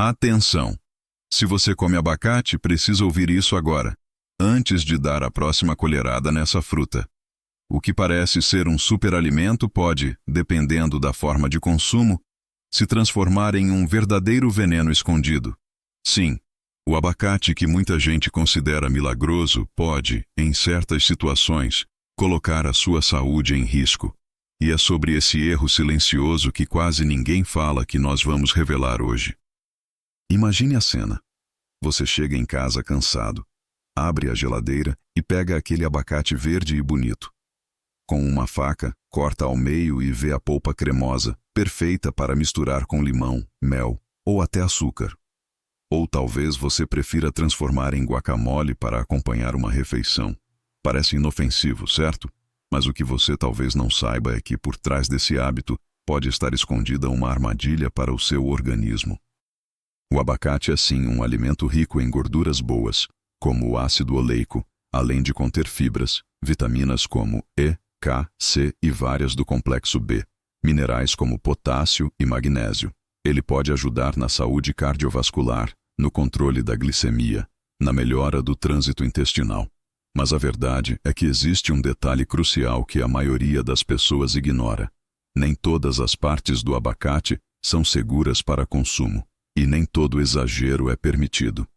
Atenção! Se você come abacate, precisa ouvir isso agora, antes de dar a próxima colherada nessa fruta. O que parece ser um superalimento pode, dependendo da forma de consumo, se transformar em um verdadeiro veneno escondido. Sim, o abacate que muita gente considera milagroso pode, em certas situações, colocar a sua saúde em risco. E é sobre esse erro silencioso que quase ninguém fala que nós vamos revelar hoje. Imagine a cena. Você chega em casa cansado, abre a geladeira e pega aquele abacate verde e bonito. Com uma faca, corta ao meio e vê a polpa cremosa, perfeita para misturar com limão, mel ou até açúcar. Ou talvez você prefira transformar em guacamole para acompanhar uma refeição. Parece inofensivo, certo? Mas o que você talvez não saiba é que por trás desse hábito pode estar escondida uma armadilha para o seu organismo. O abacate é sim um alimento rico em gorduras boas, como o ácido oleico, além de conter fibras, vitaminas como E, K, C e várias do complexo B, minerais como potássio e magnésio. Ele pode ajudar na saúde cardiovascular, no controle da glicemia, na melhora do trânsito intestinal. Mas a verdade é que existe um detalhe crucial que a maioria das pessoas ignora. Nem todas as partes do abacate são seguras para consumo, e nem todo exagero é permitido.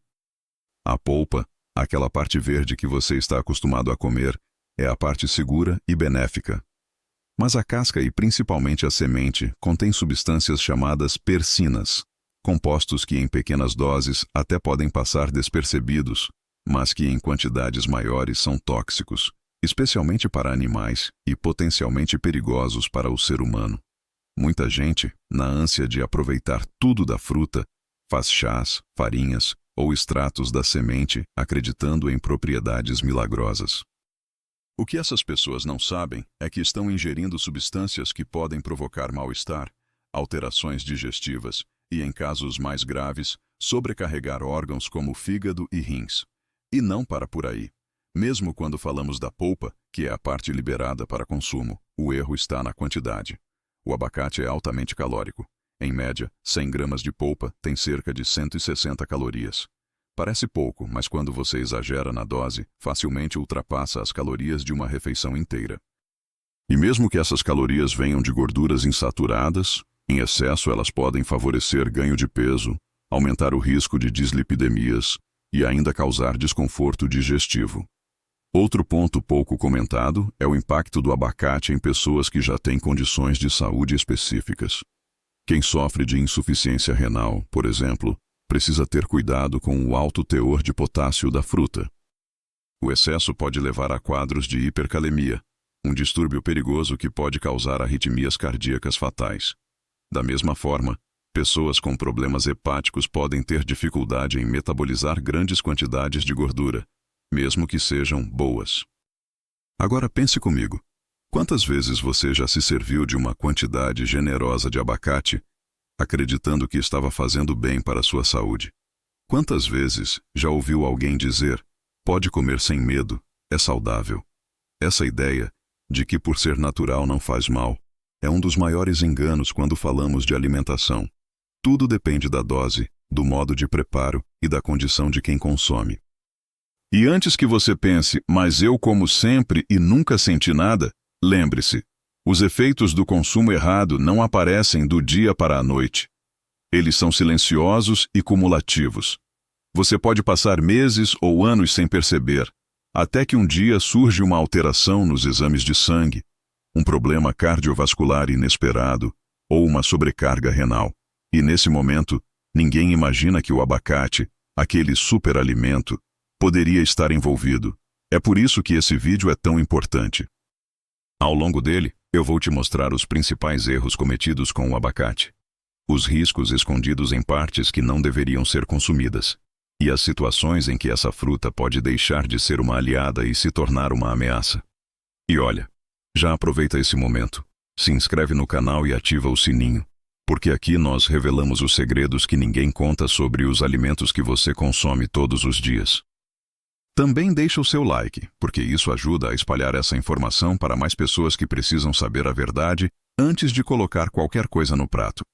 A polpa, aquela parte verde que você está acostumado a comer, é a parte segura e benéfica. Mas a casca e principalmente a semente contém substâncias chamadas persinas, compostos que em pequenas doses até podem passar despercebidos, mas que em quantidades maiores são tóxicos, especialmente para animais e potencialmente perigosos para o ser humano. Muita gente, na ânsia de aproveitar tudo da fruta, faz chás, farinhas ou extratos da semente acreditando em propriedades milagrosas. O que essas pessoas não sabem é que estão ingerindo substâncias que podem provocar mal-estar, alterações digestivas e, em casos mais graves, sobrecarregar órgãos como fígado e rins. E não para por aí. Mesmo quando falamos da polpa, que é a parte liberada para consumo, o erro está na quantidade. O abacate é altamente calórico. Em média, 100 gramas de polpa tem cerca de 160 calorias. Parece pouco, mas quando você exagera na dose, facilmente ultrapassa as calorias de uma refeição inteira. E mesmo que essas calorias venham de gorduras insaturadas, em excesso elas podem favorecer ganho de peso, aumentar o risco de dislipidemias e ainda causar desconforto digestivo. Outro ponto pouco comentado é o impacto do abacate em pessoas que já têm condições de saúde específicas. Quem sofre de insuficiência renal, por exemplo, precisa ter cuidado com o alto teor de potássio da fruta. O excesso pode levar a quadros de hipercalemia, um distúrbio perigoso que pode causar arritmias cardíacas fatais. Da mesma forma, pessoas com problemas hepáticos podem ter dificuldade em metabolizar grandes quantidades de gordura, mesmo que sejam boas. Agora pense comigo. Quantas vezes você já se serviu de uma quantidade generosa de abacate, acreditando que estava fazendo bem para a sua saúde? Quantas vezes já ouviu alguém dizer, pode comer sem medo, é saudável? Essa ideia de que por ser natural não faz mal é um dos maiores enganos quando falamos de alimentação. Tudo depende da dose, do modo de preparo e da condição de quem consome. E antes que você pense, mas eu como sempre e nunca senti nada, lembre-se, os efeitos do consumo errado não aparecem do dia para a noite. Eles são silenciosos e cumulativos. Você pode passar meses ou anos sem perceber, até que um dia surge uma alteração nos exames de sangue, um problema cardiovascular inesperado ou uma sobrecarga renal. E nesse momento, ninguém imagina que o abacate, aquele superalimento, poderia estar envolvido. É por isso que esse vídeo é tão importante. Ao longo dele, eu vou te mostrar os principais erros cometidos com o abacate, os riscos escondidos em partes que não deveriam ser consumidas, e as situações em que essa fruta pode deixar de ser uma aliada e se tornar uma ameaça. E olha, já aproveita esse momento, se inscreve no canal e ativa o sininho, porque aqui nós revelamos os segredos que ninguém conta sobre os alimentos que você consome todos os dias. Também deixa o seu like, porque isso ajuda a espalhar essa informação para mais pessoas que precisam saber a verdade antes de colocar qualquer coisa no prato.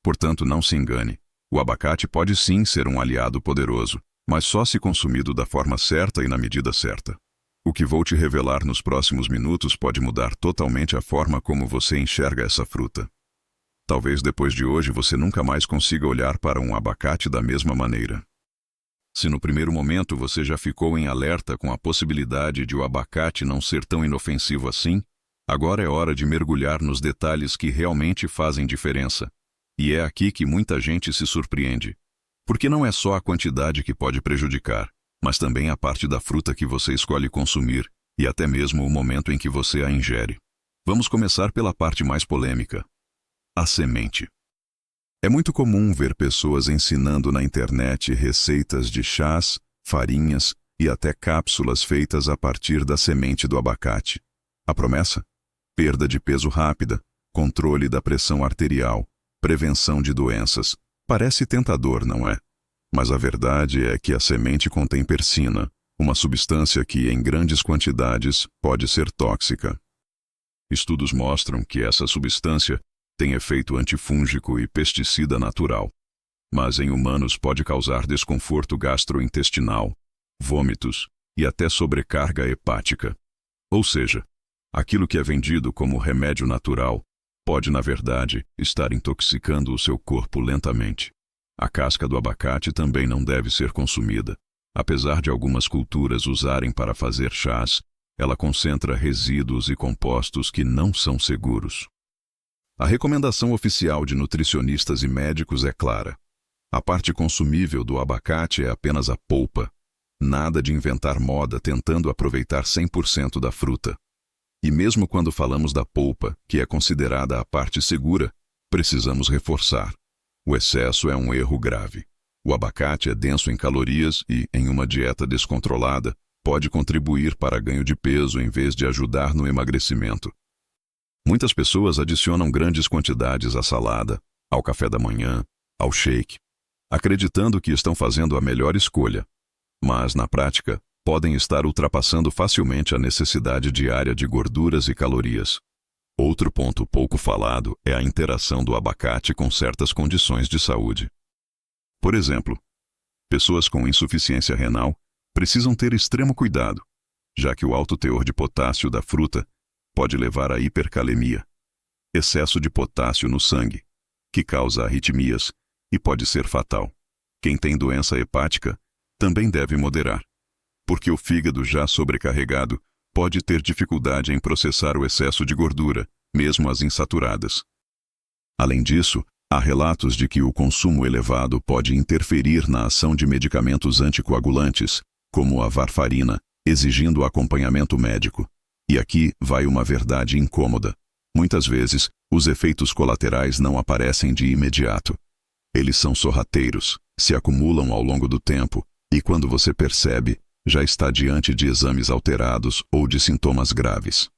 Portanto, não se engane. O abacate pode sim ser um aliado poderoso, mas só se consumido da forma certa e na medida certa. O que vou te revelar nos próximos minutos pode mudar totalmente a forma como você enxerga essa fruta. Talvez depois de hoje você nunca mais consiga olhar para um abacate da mesma maneira. Se no primeiro momento você já ficou em alerta com a possibilidade de o abacate não ser tão inofensivo assim, agora é hora de mergulhar nos detalhes que realmente fazem diferença. E é aqui que muita gente se surpreende. Porque não é só a quantidade que pode prejudicar, mas também a parte da fruta que você escolhe consumir e até mesmo o momento em que você a ingere. Vamos começar pela parte mais polêmica: a semente. É muito comum ver pessoas ensinando na internet receitas de chás, farinhas e até cápsulas feitas a partir da semente do abacate. A promessa? Perda de peso rápida, controle da pressão arterial, prevenção de doenças. Parece tentador, não é? Mas a verdade é que a semente contém persina, uma substância que, em grandes quantidades, pode ser tóxica. Estudos mostram que essa substância tem efeito antifúngico e pesticida natural, mas em humanos pode causar desconforto gastrointestinal, vômitos e até sobrecarga hepática. Ou seja, aquilo que é vendido como remédio natural pode, na verdade, estar intoxicando o seu corpo lentamente. A casca do abacate também não deve ser consumida. Apesar de algumas culturas usarem para fazer chás, ela concentra resíduos e compostos que não são seguros. A recomendação oficial de nutricionistas e médicos é clara. A parte consumível do abacate é apenas a polpa. Nada de inventar moda tentando aproveitar 100% da fruta. E mesmo quando falamos da polpa, que é considerada a parte segura, precisamos reforçar: o excesso é um erro grave. O abacate é denso em calorias e, em uma dieta descontrolada, pode contribuir para ganho de peso em vez de ajudar no emagrecimento. Muitas pessoas adicionam grandes quantidades à salada, ao café da manhã, ao shake, acreditando que estão fazendo a melhor escolha, mas, na prática, podem estar ultrapassando facilmente a necessidade diária de gorduras e calorias. Outro ponto pouco falado é a interação do abacate com certas condições de saúde. Por exemplo, pessoas com insuficiência renal precisam ter extremo cuidado, já que o alto teor de potássio da fruta pode levar à hipercalemia, excesso de potássio no sangue, que causa arritmias e pode ser fatal. Quem tem doença hepática também deve moderar, porque o fígado já sobrecarregado pode ter dificuldade em processar o excesso de gordura, mesmo as insaturadas. Além disso, há relatos de que o consumo elevado pode interferir na ação de medicamentos anticoagulantes, como a varfarina, exigindo acompanhamento médico. E aqui vai uma verdade incômoda. Muitas vezes, os efeitos colaterais não aparecem de imediato. Eles são sorrateiros, se acumulam ao longo do tempo, e quando você percebe, já está diante de exames alterados ou de sintomas graves.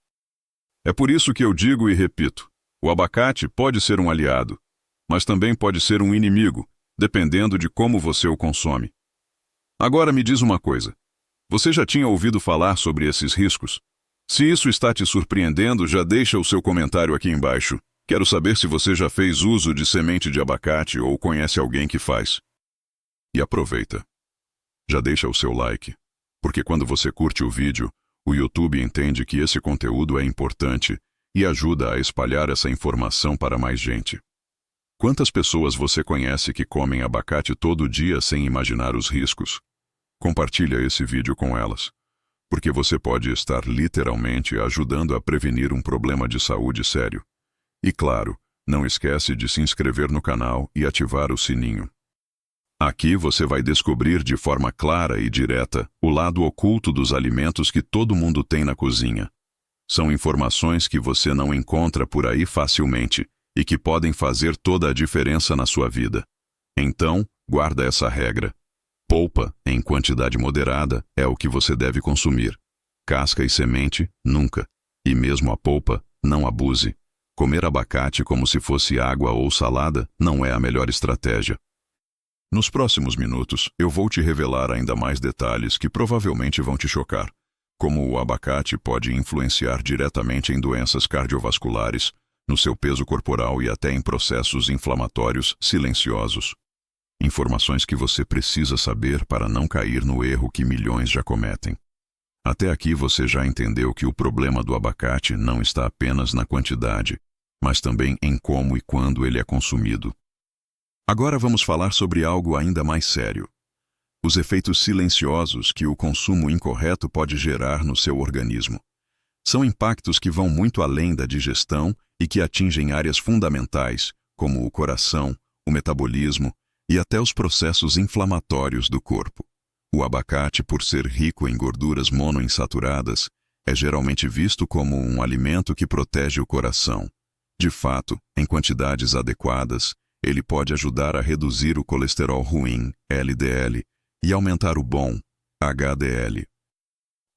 É por isso que eu digo e repito: o abacate pode ser um aliado, mas também pode ser um inimigo, dependendo de como você o consome. Agora me diz uma coisa: você já tinha ouvido falar sobre esses riscos? Se isso está te surpreendendo, já deixa o seu comentário aqui embaixo. Quero saber se você já fez uso de semente de abacate ou conhece alguém que faz. E aproveita. Já deixa o seu like, porque quando você curte o vídeo, o YouTube entende que esse conteúdo é importante e ajuda a espalhar essa informação para mais gente. Quantas pessoas você conhece que comem abacate todo dia sem imaginar os riscos? Compartilha esse vídeo com elas, porque você pode estar literalmente ajudando a prevenir um problema de saúde sério. E claro, não esquece de se inscrever no canal e ativar o sininho. Aqui você vai descobrir de forma clara e direta o lado oculto dos alimentos que todo mundo tem na cozinha. São informações que você não encontra por aí facilmente e que podem fazer toda a diferença na sua vida. Então, guarda essa regra. Polpa, em quantidade moderada, é o que você deve consumir. Casca e semente, nunca. E mesmo a polpa, não abuse. Comer abacate como se fosse água ou salada não é a melhor estratégia. Nos próximos minutos, eu vou te revelar ainda mais detalhes que provavelmente vão te chocar, como o abacate pode influenciar diretamente em doenças cardiovasculares, no seu peso corporal e até em processos inflamatórios silenciosos. Informações que você precisa saber para não cair no erro que milhões já cometem. Até aqui você já entendeu que o problema do abacate não está apenas na quantidade, mas também em como e quando ele é consumido. Agora vamos falar sobre algo ainda mais sério: os efeitos silenciosos que o consumo incorreto pode gerar no seu organismo. São impactos que vão muito além da digestão e que atingem áreas fundamentais, como o coração, o metabolismo e até os processos inflamatórios do corpo. O abacate, por ser rico em gorduras monoinsaturadas, é geralmente visto como um alimento que protege o coração. De fato, em quantidades adequadas, ele pode ajudar a reduzir o colesterol ruim, LDL, e aumentar o bom, HDL.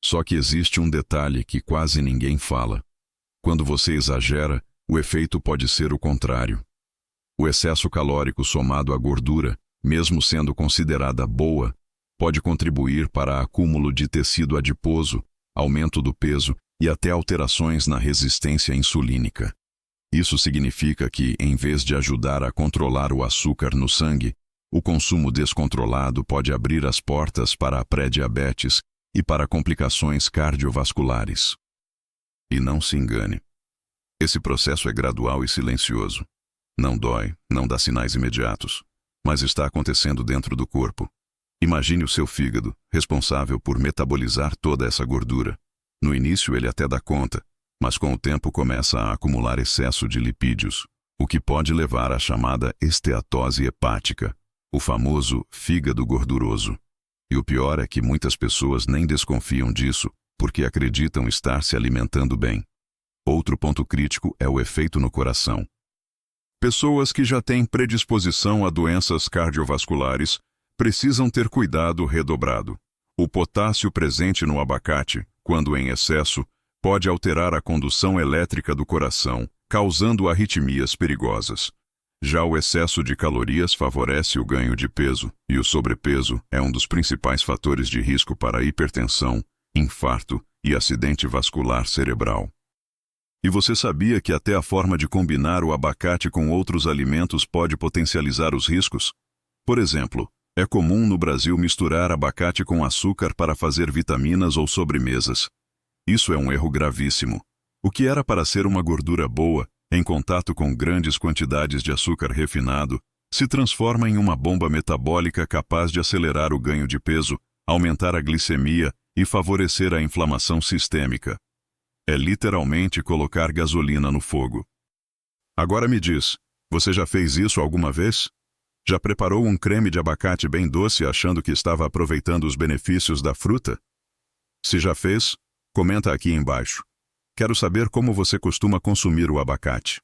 Só que existe um detalhe que quase ninguém fala. Quando você exagera, o efeito pode ser o contrário. O excesso calórico somado à gordura, mesmo sendo considerada boa, pode contribuir para acúmulo de tecido adiposo, aumento do peso e até alterações na resistência insulínica. Isso significa que, em vez de ajudar a controlar o açúcar no sangue, o consumo descontrolado pode abrir as portas para a pré-diabetes e para complicações cardiovasculares. E não se engane. Esse processo é gradual e silencioso. Não dói, não dá sinais imediatos, mas está acontecendo dentro do corpo. Imagine o seu fígado, responsável por metabolizar toda essa gordura. No início ele até dá conta, mas com o tempo começa a acumular excesso de lipídios, o que pode levar à chamada esteatose hepática, o famoso fígado gorduroso. E o pior é que muitas pessoas nem desconfiam disso, porque acreditam estar se alimentando bem. Outro ponto crítico é o efeito no coração. Pessoas que já têm predisposição a doenças cardiovasculares precisam ter cuidado redobrado. O potássio presente no abacate, quando em excesso, pode alterar a condução elétrica do coração, causando arritmias perigosas. Já o excesso de calorias favorece o ganho de peso, e o sobrepeso é um dos principais fatores de risco para hipertensão, infarto e acidente vascular cerebral. E você sabia que até a forma de combinar o abacate com outros alimentos pode potencializar os riscos? Por exemplo, é comum no Brasil misturar abacate com açúcar para fazer vitaminas ou sobremesas. Isso é um erro gravíssimo. O que era para ser uma gordura boa, em contato com grandes quantidades de açúcar refinado, se transforma em uma bomba metabólica capaz de acelerar o ganho de peso, aumentar a glicemia e favorecer a inflamação sistêmica. É literalmente colocar gasolina no fogo. Agora me diz, você já fez isso alguma vez? Já preparou um creme de abacate bem doce achando que estava aproveitando os benefícios da fruta? Se já fez, comenta aqui embaixo. Quero saber como você costuma consumir o abacate.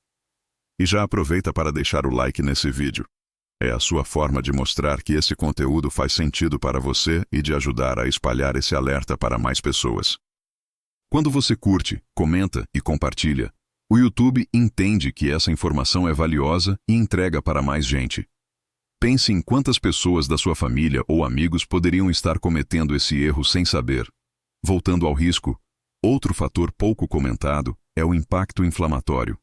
E já aproveita para deixar o like nesse vídeo. É a sua forma de mostrar que esse conteúdo faz sentido para você e de ajudar a espalhar esse alerta para mais pessoas. Quando você curte, comenta e compartilha, o YouTube entende que essa informação é valiosa e entrega para mais gente. Pense em quantas pessoas da sua família ou amigos poderiam estar cometendo esse erro sem saber. Voltando ao risco, outro fator pouco comentado é o impacto inflamatório.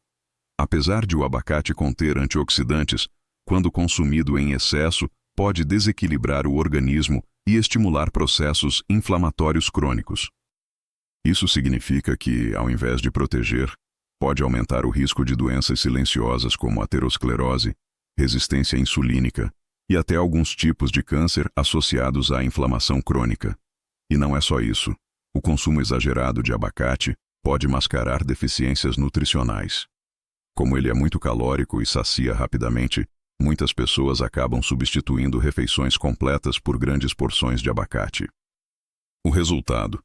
Apesar de o abacate conter antioxidantes, quando consumido em excesso, pode desequilibrar o organismo e estimular processos inflamatórios crônicos. Isso significa que, ao invés de proteger, pode aumentar o risco de doenças silenciosas como aterosclerose, resistência insulínica e até alguns tipos de câncer associados à inflamação crônica. E não é só isso. O consumo exagerado de abacate pode mascarar deficiências nutricionais. Como ele é muito calórico e sacia rapidamente, muitas pessoas acabam substituindo refeições completas por grandes porções de abacate. O resultado: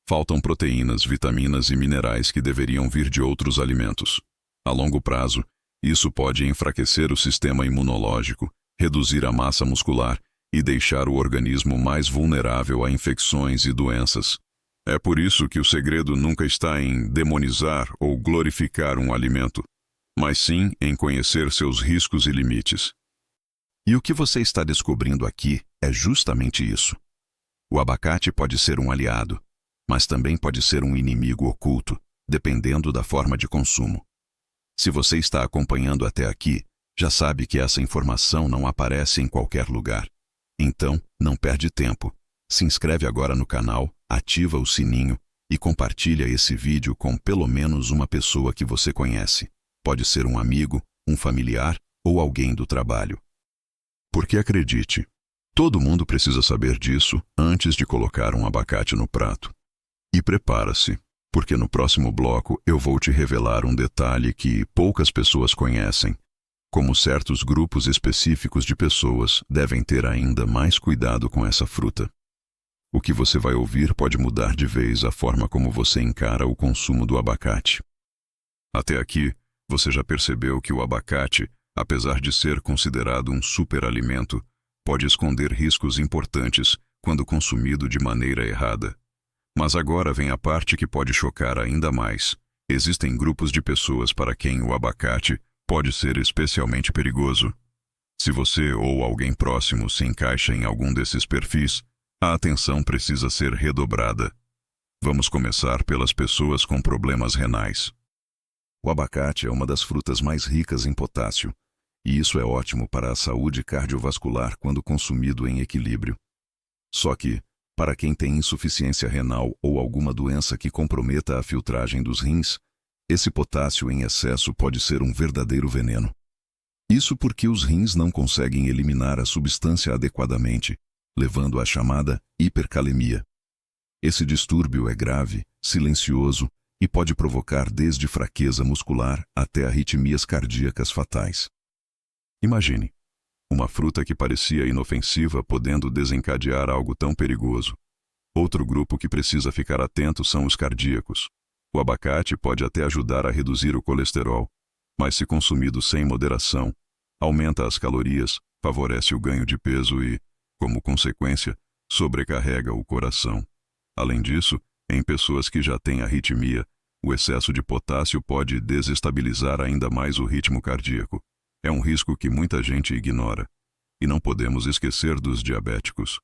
faltam proteínas, vitaminas e minerais que deveriam vir de outros alimentos. A longo prazo, isso pode enfraquecer o sistema imunológico, reduzir a massa muscular e deixar o organismo mais vulnerável a infecções e doenças. É por isso que o segredo nunca está em demonizar ou glorificar um alimento, mas sim em conhecer seus riscos e limites. E o que você está descobrindo aqui é justamente isso. O abacate pode ser um aliado, mas também pode ser um inimigo oculto, dependendo da forma de consumo. Se você está acompanhando até aqui, Já sabe que essa informação não aparece em qualquer lugar. Então, não perde tempo. Se inscreve agora no canal, ativa o sininho e compartilha esse vídeo com pelo menos uma pessoa que você conhece. Pode ser um amigo, um familiar ou alguém do trabalho. Porque acredite, todo mundo precisa saber disso antes de colocar um abacate no prato. E prepara-se, porque no próximo bloco eu vou te revelar um detalhe que poucas pessoas conhecem. Como certos grupos específicos de pessoas devem ter ainda mais cuidado com essa fruta. O que você vai ouvir pode mudar de vez a forma como você encara o consumo do abacate. Até aqui, você já percebeu que o abacate, apesar de ser considerado um superalimento, pode esconder riscos importantes quando consumido de maneira errada. Mas agora vem a parte que pode chocar ainda mais. Existem grupos de pessoas para quem o abacate pode ser especialmente perigoso. Se você ou alguém próximo se encaixa em algum desses perfis, a atenção precisa ser redobrada. Vamos começar pelas pessoas com problemas renais. O abacate é uma das frutas mais ricas em potássio, e isso é ótimo para a saúde cardiovascular quando consumido em equilíbrio. Só que, para quem tem insuficiência renal ou alguma doença que comprometa a filtragem dos rins, esse potássio em excesso pode ser um verdadeiro veneno. Isso porque os rins não conseguem eliminar a substância adequadamente, levando à chamada hipercalemia. Esse distúrbio é grave, silencioso e pode provocar desde fraqueza muscular até arritmias cardíacas fatais. Imagine, uma fruta que parecia inofensiva podendo desencadear algo tão perigoso. Outro grupo que precisa ficar atento são os cardíacos. O abacate pode até ajudar a reduzir o colesterol, mas se consumido sem moderação, aumenta as calorias, favorece o ganho de peso e, como consequência, sobrecarrega o coração. Além disso, em pessoas que já têm arritmia, o excesso de potássio pode desestabilizar ainda mais o ritmo cardíaco. É um risco que muita gente ignora. E não podemos esquecer dos diabéticos.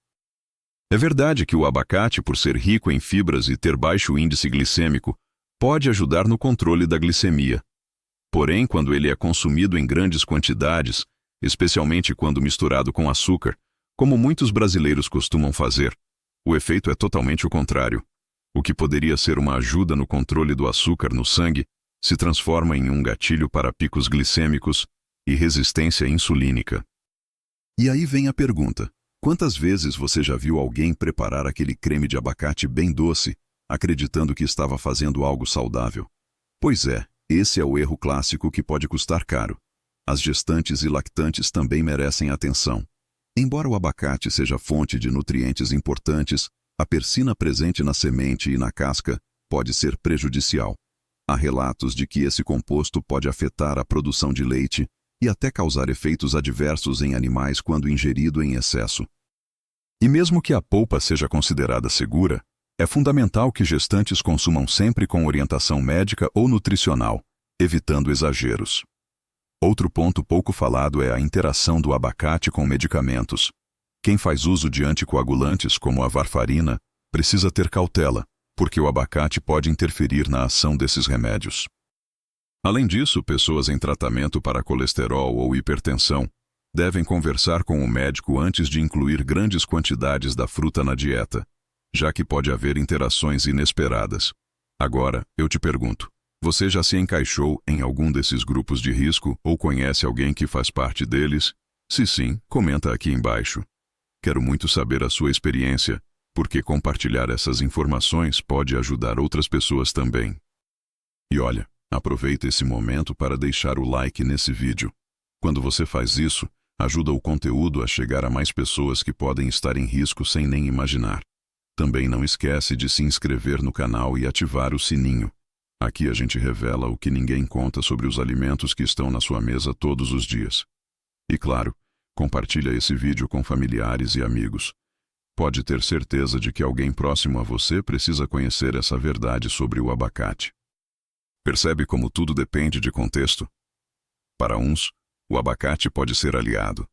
É verdade que o abacate, por ser rico em fibras e ter baixo índice glicêmico, pode ajudar no controle da glicemia. Porém, quando ele é consumido em grandes quantidades, especialmente quando misturado com açúcar, como muitos brasileiros costumam fazer, o efeito é totalmente o contrário. O que poderia ser uma ajuda no controle do açúcar no sangue se transforma em um gatilho para picos glicêmicos e resistência insulínica. E aí vem a pergunta: quantas vezes você já viu alguém preparar aquele creme de abacate bem doce, acreditando que estava fazendo algo saudável? Pois é, esse é o erro clássico que pode custar caro. As gestantes e lactantes também merecem atenção. Embora o abacate seja fonte de nutrientes importantes, a persina presente na semente e na casca pode ser prejudicial. Há relatos de que esse composto pode afetar a produção de leite e até causar efeitos adversos em animais quando ingerido em excesso. E mesmo que a polpa seja considerada segura, é fundamental que gestantes consumam sempre com orientação médica ou nutricional, evitando exageros. Outro ponto pouco falado é a interação do abacate com medicamentos. Quem faz uso de anticoagulantes, como a varfarina, precisa ter cautela, porque o abacate pode interferir na ação desses remédios. Além disso, pessoas em tratamento para colesterol ou hipertensão devem conversar com o médico antes de incluir grandes quantidades da fruta na dieta, já que pode haver interações inesperadas. Agora, eu te pergunto, você já se encaixou em algum desses grupos de risco ou conhece alguém que faz parte deles? Se sim, comenta aqui embaixo. Quero muito saber a sua experiência, porque compartilhar essas informações pode ajudar outras pessoas também. E olha, aproveita esse momento para deixar o like nesse vídeo. Quando você faz isso, ajuda o conteúdo a chegar a mais pessoas que podem estar em risco sem nem imaginar. Também não esquece de se inscrever no canal e ativar o sininho. Aqui a gente revela o que ninguém conta sobre os alimentos que estão na sua mesa todos os dias. E claro, compartilha esse vídeo com familiares e amigos. Pode ter certeza de que alguém próximo a você precisa conhecer essa verdade sobre o abacate. Percebe como tudo depende de contexto? Para uns, o abacate pode ser aliado.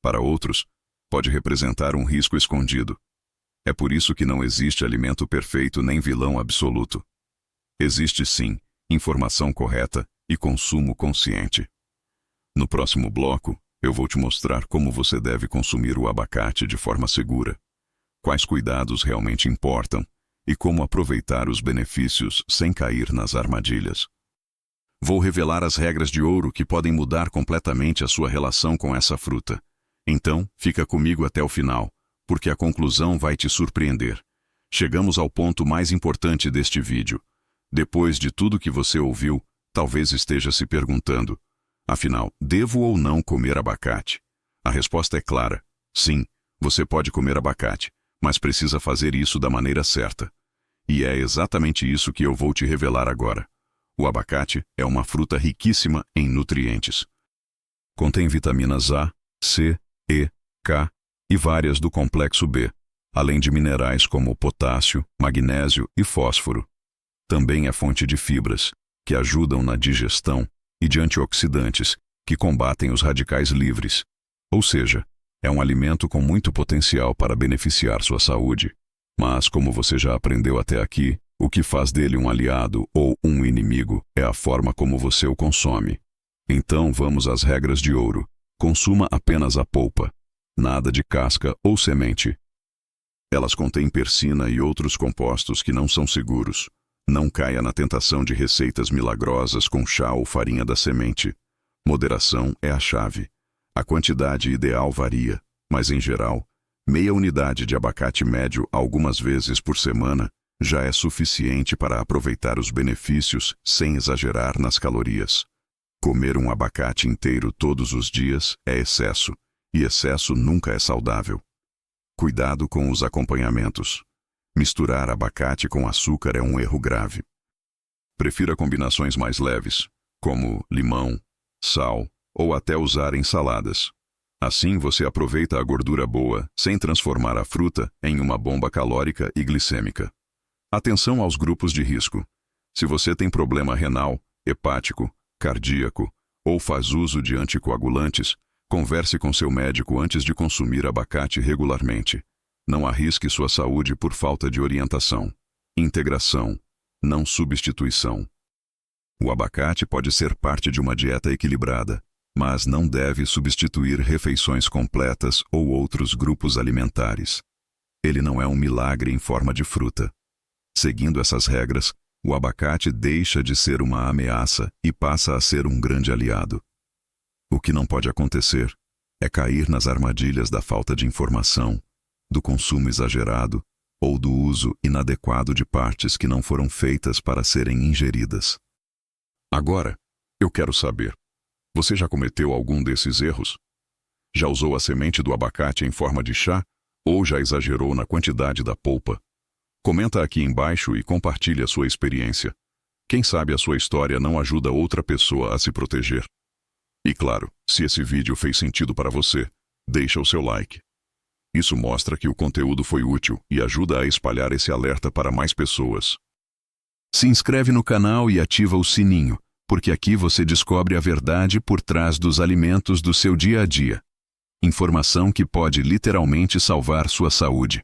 Para outros, pode representar um risco escondido. É por isso que não existe alimento perfeito nem vilão absoluto. Existe sim informação correta e consumo consciente. No próximo bloco, eu vou te mostrar como você deve consumir o abacate de forma segura, quais cuidados realmente importam e como aproveitar os benefícios sem cair nas armadilhas. Vou revelar as regras de ouro que podem mudar completamente a sua relação com essa fruta. Então, fica comigo até o final, porque a conclusão vai te surpreender. Chegamos ao ponto mais importante deste vídeo. Depois de tudo que você ouviu, talvez esteja se perguntando: afinal, devo ou não comer abacate? A resposta é clara: sim, você pode comer abacate, mas precisa fazer isso da maneira certa. E é exatamente isso que eu vou te revelar agora. O abacate é uma fruta riquíssima em nutrientes. Contém vitaminas A, C, E, K e várias do complexo B, além de minerais como potássio, magnésio e fósforo. Também é fonte de fibras, que ajudam na digestão, e de antioxidantes, que combatem os radicais livres. Ou seja, é um alimento com muito potencial para beneficiar sua saúde. Mas, como você já aprendeu até aqui, o que faz dele um aliado ou um inimigo é a forma como você o consome. Então vamos às regras de ouro. Consuma apenas a polpa. Nada de casca ou semente. Elas contêm persina e outros compostos que não são seguros. Não caia na tentação de receitas milagrosas com chá ou farinha da semente. Moderação é a chave. A quantidade ideal varia, mas em geral, meia unidade de abacate médio algumas vezes por semana já é suficiente para aproveitar os benefícios sem exagerar nas calorias. Comer um abacate inteiro todos os dias é excesso, e excesso nunca é saudável. Cuidado com os acompanhamentos. Misturar abacate com açúcar é um erro grave. Prefira combinações mais leves, como limão, sal ou até usar em saladas. Assim você aproveita a gordura boa sem transformar a fruta em uma bomba calórica e glicêmica. Atenção aos grupos de risco. Se você tem problema renal, hepático, cardíaco ou faz uso de anticoagulantes, converse com seu médico antes de consumir abacate regularmente. Não arrisque sua saúde por falta de orientação. Integração, não substituição. O abacate pode ser parte de uma dieta equilibrada, mas não deve substituir refeições completas ou outros grupos alimentares. Ele não é um milagre em forma de fruta. Seguindo essas regras, o abacate deixa de ser uma ameaça e passa a ser um grande aliado. O que não pode acontecer é cair nas armadilhas da falta de informação, do consumo exagerado ou do uso inadequado de partes que não foram feitas para serem ingeridas. Agora, eu quero saber, você já cometeu algum desses erros? Já usou a semente do abacate em forma de chá ou já exagerou na quantidade da polpa? Comenta aqui embaixo e compartilhe a sua experiência. Quem sabe a sua história não ajuda outra pessoa a se proteger. E claro, se esse vídeo fez sentido para você, deixa o seu like. Isso mostra que o conteúdo foi útil e ajuda a espalhar esse alerta para mais pessoas. Se inscreve no canal e ativa o sininho, porque aqui você descobre a verdade por trás dos alimentos do seu dia a dia. Informação que pode literalmente salvar sua saúde.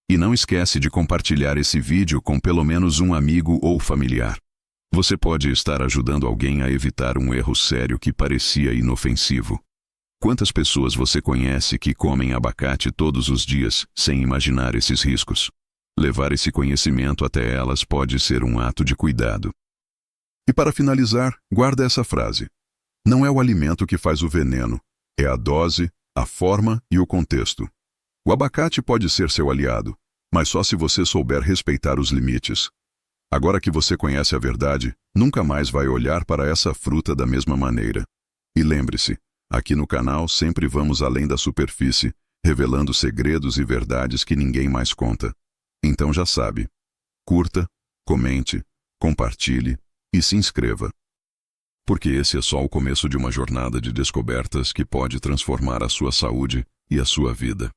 E não esquece de compartilhar esse vídeo com pelo menos um amigo ou familiar. Você pode estar ajudando alguém a evitar um erro sério que parecia inofensivo. Quantas pessoas você conhece que comem abacate todos os dias sem imaginar esses riscos? Levar esse conhecimento até elas pode ser um ato de cuidado. E para finalizar, guarda essa frase. Não é o alimento que faz o veneno, é a dose, a forma e o contexto. O abacate pode ser seu aliado, mas só se você souber respeitar os limites. Agora que você conhece a verdade, nunca mais vai olhar para essa fruta da mesma maneira. E lembre-se, aqui no canal sempre vamos além da superfície, revelando segredos e verdades que ninguém mais conta. Então já sabe, curta, comente, compartilhe e se inscreva. Porque esse é só o começo de uma jornada de descobertas que pode transformar a sua saúde e a sua vida.